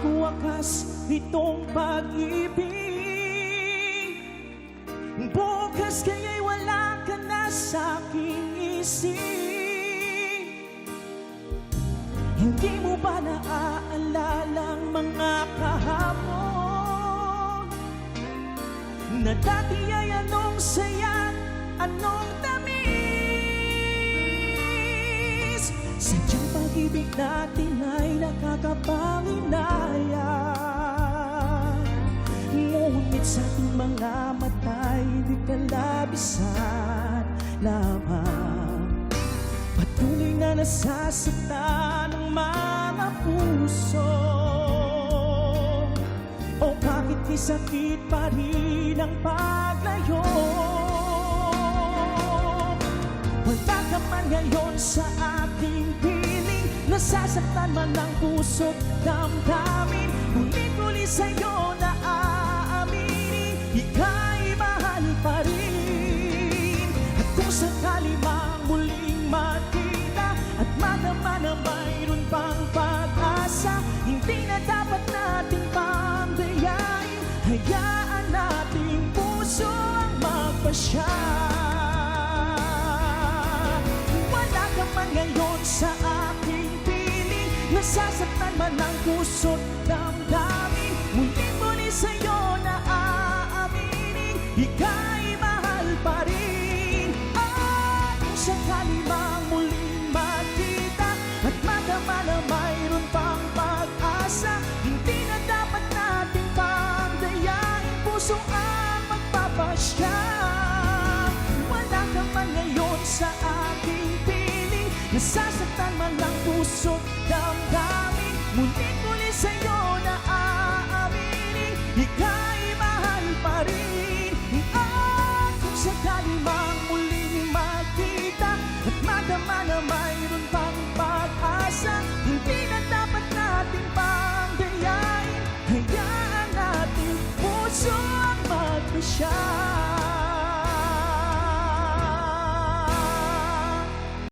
magwakas itong pag-ibig. Bukas kaya'y wala ka na sa'king isip. Hindi mo ba naaalala ang mga kahapon na dati ay anong saya, anong tamis? Sadyang pag-ibig natin ay nakakapanginaya, ngunit sa ating mga mata'y di kalabisan lamang. Patuloy na nasasaktan ang mga puso. O bakit di sakit pa rin ang paglayo? Wala ka man ngayon sa ating piling, nasasaktan man ang puso't damdamin. Muli-muli sa'yo na aaminin, ika'y mahal pa rin. At kung sakali mang muling magkita at madama na mayroon pang pag-asa, hindi na dapat nating pamdayain. Hayaan nating puso ang magpasya. Wala ka man ngayon sa aking piling, nasasaktan man ang puso't damdamin. Muli-muli sa'yo na aaminin, ika'y mahal pa rin. At kung sakali mang muling magkita at madama na mayroon pang pag-asa, hindi na dapat nating pamdayain, puso ang magpapasya. Wala ka man ngayon sa aking piling, nasasaktan man ang puso't damdamin. Muli-muli sa'yo na aaminin, ika'y mahal pa rin. At kung sakali mang muling magkita at madama na mayroon pang pag-asa, hindi na dapat nating pangdayain. Hayaan natin puso ang magpasya.